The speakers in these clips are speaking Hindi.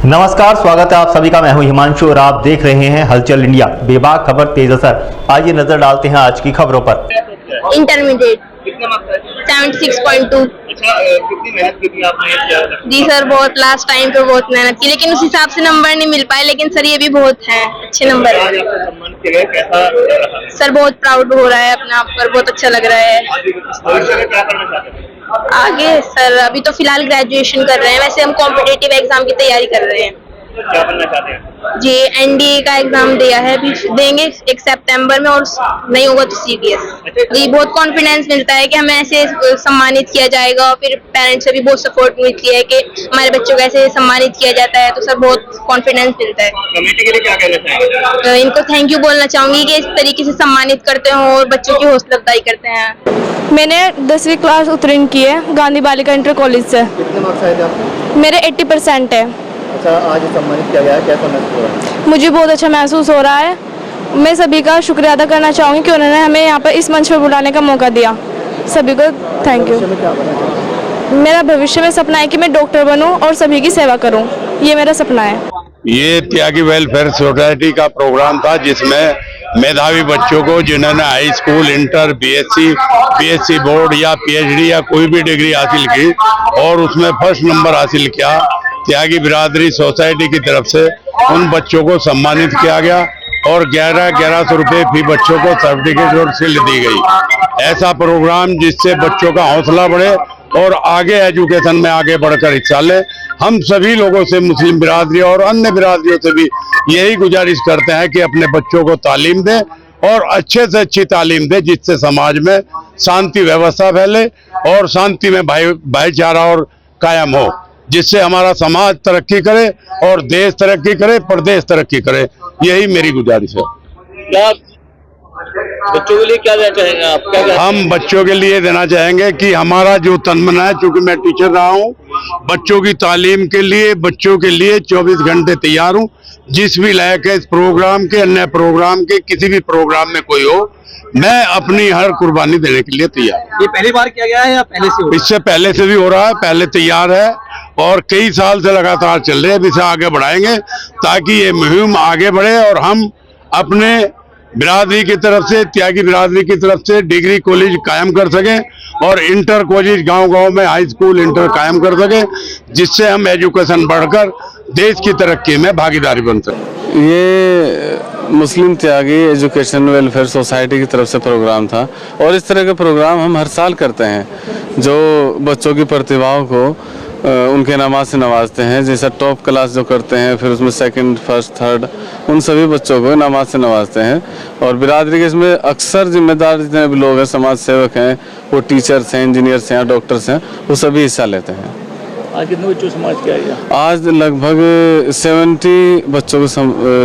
नमस्कार, स्वागत है आप सभी का। मैं हूं हिमांशु और आप देख रहे हैं हलचल इंडिया। बेबाक खबर तेज असर। आइए नजर डालते हैं आज की खबरों पर। इंटरमीडिएट कितना मार्क्स है? 76.2। अच्छा, कितनी मेहनत की थी आपने? जी सर, बहुत लास्ट टाइम पे बहुत मेहनत की, लेकिन उस हिसाब से नंबर नहीं मिल पाए। लेकिन सर ये भी बहुत है अच्छे नंबर आज है। आपका सम्मान किया गया, कैसा रहा? सर बहुत प्राउड हो रहा है अपने आप पर, बहुत अच्छा लग रहा है। भविष्य में क्या करना चाहते हैं? आगे सर अभी तो फिलहाल ग्रेजुएशन कर रहे हैं, वैसे हम कॉम्पिटिटिव एग्जाम की तैयारी कर रहे हैं। क्या बनना चाहते हैं? जी एनडीए का एग्जाम दिया है, अभी देंगे 1 सितंबर में, और नहीं होगा तो सीडीएस। जी बहुत कॉन्फिडेंस मिलता है कि हमें ऐसे सम्मानित किया जाएगा, और फिर पेरेंट्स से भी बहुत सपोर्ट मिलती है कि हमारे बच्चों को ऐसे सम्मानित किया जाता है, तो सर बहुत कॉन्फिडेंस मिलता है। कमेटी के लिए क्या कहना चाहेंगे? तो इनको थैंक यू बोलना चाहूंगी कि इस तरीके से सम्मानित करते हो और बच्चों की हौसला अफजाई करते हैं। मैंने 10वीं क्लास उत्तीर्ण की है गांधी बालिका इंटर कॉलेज से। कितने मार्क्स आए थे आपके? मेरे 80% है। अच्छा, आज सम्मानित किया गया है, कैसा महसूस हो रहा है? मुझे बहुत अच्छा महसूस हो रहा है। मैं सभी का शुक्रिया अदा करना चाहूँगी कि उन्होंने हमें यहाँ पर इस मंच पर बुलाने का मौका दिया। सभी को थैंक यू। भविष्य में क्या बनना चाहते हैं? मेरा भविष्य में सपना है कि मैं डॉक्टर बनूँ और सभी की सेवा करूँ, ये मेरा सपना है। ये त्यागी वेलफेयर सोसाइटी का प्रोग्राम था, जिसमें मेधावी बच्चों को जिन्होंने high school, inter, BSc board या पीएचडी या कोई भी डिग्री हासिल की और उसमें फर्स्ट नंबर हासिल किया, त्यागी बिरादरी सोसाइटी की तरफ से उन बच्चों को सम्मानित किया गया और 1100 रुपये फी बच्चों को सर्टिफिकेट और शील्ड दी गई। ऐसा प्रोग्राम जिससे बच्चों का हौसला बढ़े और आगे एजुकेशन में आगे बढ़कर हिस्सा ले। हम सभी लोगों से, मुस्लिम बिरादरी और अन्य बिरादरियों से भी यही गुजारिश करते हैं कि अपने बच्चों को तालीम दें और अच्छे से अच्छी तालीम दें, जिससे समाज में शांति व्यवस्था फैले और शांति में भाईचारा और कायम हो, जिससे हमारा समाज तरक्की करे और देश तरक्की करे, प्रदेश तरक्की करे। यही मेरी गुजारिश है। क्या बच्चों के लिए क्या देना चाहेंगे आप? हम बच्चों के लिए देना चाहेंगे कि हमारा जो तन मन है, चूंकि मैं टीचर रहा हूँ, बच्चों की तालीम के लिए, बच्चों के लिए 24 घंटे तैयार हूँ। जिस भी लायक है इस प्रोग्राम के, अन्य प्रोग्राम के, किसी भी प्रोग्राम में कोई हो, मैं अपनी हर कुर्बानी देने के लिए तैयार। ये पहली बार किया गया है या पहले से? इससे पहले से भी हो रहा है, पहले तैयार है और कई साल से लगातार चल रहे हैं। इसे आगे बढ़ाएंगे ताकि ये मुहिम आगे बढ़े और हम अपने बिरादरी की तरफ से, त्यागी बिरादरी की तरफ से डिग्री कॉलेज कायम कर सकें और इंटर कॉलेज गांव-गांव में हाई स्कूल, इंटर कायम कर सकें, जिससे हम एजुकेशन बढ़कर देश की तरक्की में भागीदारी बन सकें। ये मुस्लिम त्यागी एजुकेशन वेलफेयर सोसाइटी की तरफ से प्रोग्राम था और इस तरह के प्रोग्राम हम हर साल करते हैं, जो बच्चों की प्रतिभाओं को उनके इनामात से नवाजते हैं। जैसा टॉप क्लास जो करते हैं, फिर उसमें सेकंड, फर्स्ट, थर्ड, उन सभी बच्चों को इनामात से नवाजते हैं। और बिरादरी के इसमें अक्सर जिम्मेदार जितने भी लोग हैं, समाज सेवक हैं, वो टीचर्स हैं, इंजीनियर्स हैं, डॉक्टर्स हैं, वो सभी हिस्सा लेते हैं। आज कितने बच्चों को सम्मानित किया गया? आज लगभग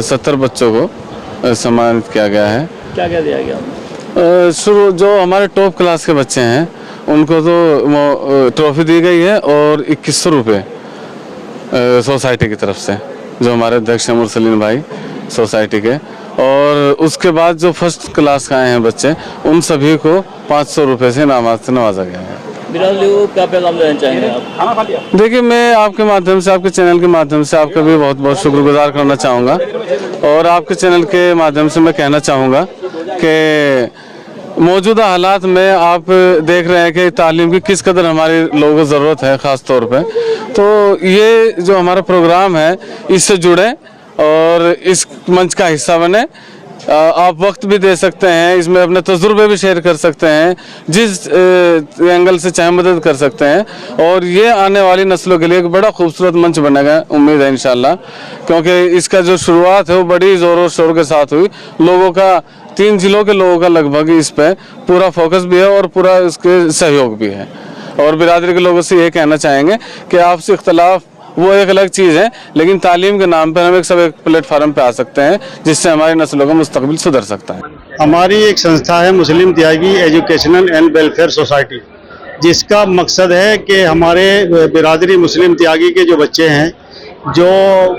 70 बच्चों को सम्मानित किया गया है। क्या क्या दिया गया? शुरू जो हमारे टॉप क्लास के बच्चे हैं उनको तो ट्रॉफी दी गई है और 2100 रुपये सोसाइटी की तरफ से, जो हमारे अध्यक्ष हैं मुरसलीन भाई सोसाइटी के। और उसके बाद जो फर्स्ट क्लास का आए हैं बच्चे, उन सभी को 500 रुपये से इनामात से नवाजा गया है। बिरादरी को क्या पैगाम देना चाहेंगे आप? देखिए, मैं आपके माध्यम से, आपके चैनल के माध्यम से आपका भी बहुत बहुत शुक्रगुजार करना चाहूँगा और आपके चैनल के माध्यम से मैं कहना चाहूँगा कि मौजूदा हालात में आप देख रहे हैं कि तालीम की किस कदर हमारे लोगों को ज़रूरत है, ख़ास तौर पे। तो ये जो हमारा प्रोग्राम है, इससे जुड़े और इस मंच का हिस्सा बने। आप वक्त भी दे सकते हैं, इसमें अपने तजुर्बे भी शेयर कर सकते हैं, जिस एंगल से चाहे मदद कर सकते हैं। और ये आने वाली नस्लों के लिए एक बड़ा खूबसूरत मंच बनेगा, उम्मीद है इंशाल्लाह, क्योंकि इसका जो शुरुआत है वो बड़ी ज़ोरों शोर के साथ हुई। लोगों का, 3 जिलों के लोगों का लगभग इस पे पूरा फोकस भी है और पूरा इसके सहयोग भी है। और बिरादरी के लोगों से ये कहना चाहेंगे कि आपसे इख्तलाफ वो एक अलग चीज़ है, लेकिन तालीम के नाम पर हम एक प्लेटफार्म पे आ सकते हैं, जिससे हमारी नस्लों का मुस्तकबिल सुधर सकता है। हमारी एक संस्था है मुस्लिम त्यागी एजुकेशनल एंड वेलफेयर सोसाइटी, जिसका मकसद है कि हमारे बिरादरी मुस्लिम त्यागी के जो बच्चे हैं, जो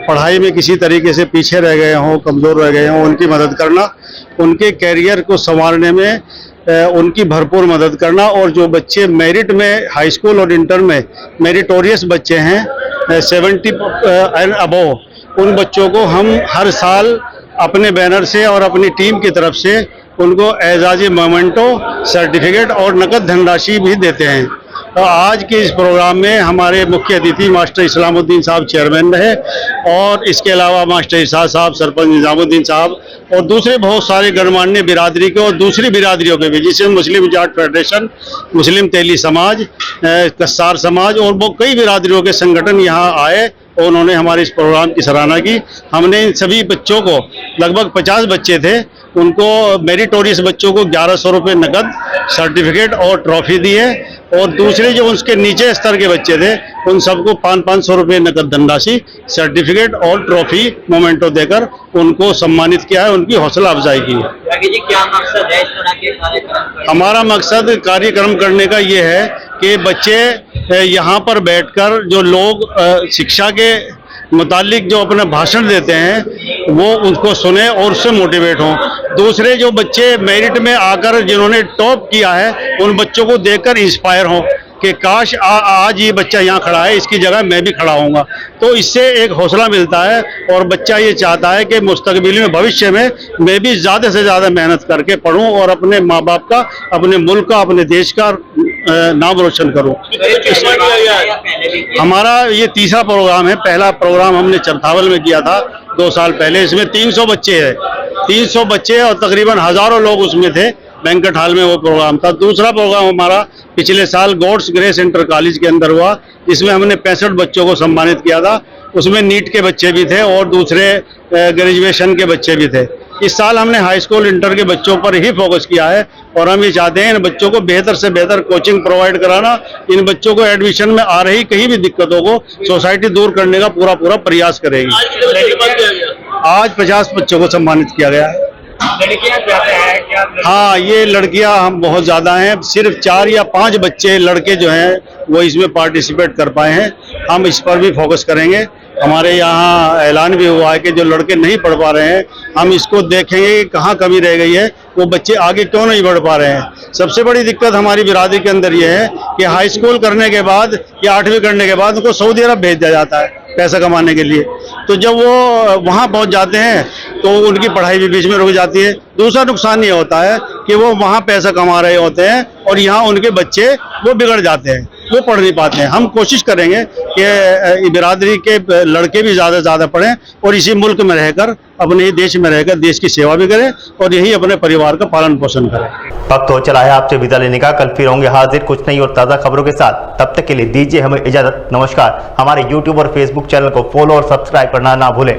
पढ़ाई में किसी तरीके से पीछे रह गए हों, कमज़ोर रह गए हों, उनकी मदद करना, उनके कैरियर को संवारने में उनकी भरपूर मदद करना। और जो बच्चे मेरिट में हाई स्कूल और इंटर में मेरिटोरियस बच्चे हैं, 70 एंड अबव उन बच्चों को हम हर साल अपने बैनर से और अपनी टीम की तरफ से उनको एजाज़ी मोमेंटो, सर्टिफिकेट और नकद धनराशि भी देते हैं। तो आज के इस प्रोग्राम में हमारे मुख्य अतिथि मास्टर इस्लामुद्दीन साहब चेयरमैन रहे और इसके अलावा मास्टर इसाद साहब, सरपंच निजामुद्दीन साहब और दूसरे बहुत सारे गणमान्य बिरादरी के और दूसरी बिरादरियों के भी, जिसमें मुस्लिम जाट फेडरेशन, मुस्लिम तेली समाज, कस्सार समाज और वो कई बिरादरियों के संगठन यहाँ आए और उन्होंने हमारे इस प्रोग्राम की सराहना की। हमने इन सभी बच्चों को, लगभग 50 बच्चे थे, उनको मेरिटोरियस बच्चों को 1100 रुपये नकद, सर्टिफिकेट और ट्रॉफी दी है और दूसरे जो उसके नीचे स्तर के बच्चे थे उन सबको 500 रुपये नकद धनराशि, सर्टिफिकेट और ट्रॉफी मोमेंटो देकर उनको सम्मानित किया है, उनकी हौसला अफजाई की है। जी, क्या मकसद है इस तरह के कार्यक्रम? हमारा मकसद कार्यक्रम करने का ये है कि बच्चे यहाँ पर बैठकर जो लोग शिक्षा के मुतालिक जो अपना भाषण देते हैं वो उसको सुने और उससे मोटिवेट हों। दूसरे जो बच्चे मेरिट में आकर जिन्होंने टॉप किया है उन बच्चों को देखकर इंस्पायर हों कि काश आज ये बच्चा यहाँ खड़ा है, इसकी जगह मैं भी खड़ा होऊंगा। तो इससे एक हौसला मिलता है और बच्चा ये चाहता है कि मुस्तकबिल में, भविष्य में मैं भी ज़्यादा से ज़्यादा मेहनत करके पढूं और अपने माँ बाप का, अपने मुल्क का, अपने देश का नाम रोशन करूं। हमारा ये तीसरा प्रोग्राम है। पहला प्रोग्राम हमने चरथावल में किया था 2 साल पहले। इसमें 300 बच्चे हैं, 300 बच्चे और तकरीबन हज़ारों लोग उसमें थे। बैंकेट हॉल में वो प्रोग्राम था। दूसरा प्रोग्राम हमारा पिछले साल गॉड्स ग्रेस इंटर कॉलेज के अंदर हुआ। इसमें हमने 65 बच्चों को सम्मानित किया था। उसमें नीट के बच्चे भी थे और दूसरे ग्रेजुएशन के बच्चे भी थे। इस साल हमने हाई स्कूल इंटर के बच्चों पर ही फोकस किया है और हम ये चाहते हैं इन बच्चों को बेहतर से बेहतर कोचिंग प्रोवाइड कराना, इन बच्चों को एडमिशन में आ रही कहीं भी दिक्कतों को सोसाइटी दूर करने का पूरा प्रयास करेगी। आज 50 बच्चों को सम्मानित किया गया है। लड़कियां ज्यादा है क्या? हाँ, ये लड़कियां हम बहुत ज़्यादा हैं। सिर्फ 4 या 5 बच्चे लड़के जो हैं वो इसमें पार्टिसिपेट कर पाए हैं। हम इस पर भी फोकस करेंगे। हमारे यहाँ ऐलान भी हुआ है कि जो लड़के नहीं पढ़ पा रहे हैं हम इसको देखेंगे कि कहाँ कमी रह गई है, वो बच्चे आगे क्यों नहीं बढ़ पा रहे हैं। सबसे बड़ी दिक्कत हमारी बिरादरी के अंदर ये है कि हाई स्कूल करने के बाद या 8वीं करने के बाद उनको सऊदी अरब भेज दिया जाता है पैसा कमाने के लिए। तो जब वो वहाँ पहुँच जाते हैं तो उनकी पढ़ाई भी बीच में रुक जाती है। दूसरा नुकसान ये होता है कि वो वहाँ पैसा कमा रहे होते हैं और यहाँ उनके बच्चे वो बिगड़ जाते हैं, वो पढ़ नहीं पाते हैं। हम कोशिश करेंगे कि बिरादरी के लड़के भी ज़्यादा से ज़्यादा पढ़ें और इसी मुल्क में रहकर, अपने ही देश में रहकर देश की सेवा भी करें और यही अपने परिवार का पालन पोषण करें। वक्त हो चला है आपसे विदा लेने का। कल फिर होंगे हाजिर कुछ नई और ताज़ा खबरों के साथ। तब तक के लिए दीजिए हमें इजाज़त। नमस्कार। हमारे YouTube और Facebook चैनल को फॉलो और सब्सक्राइब करना ना भूलें।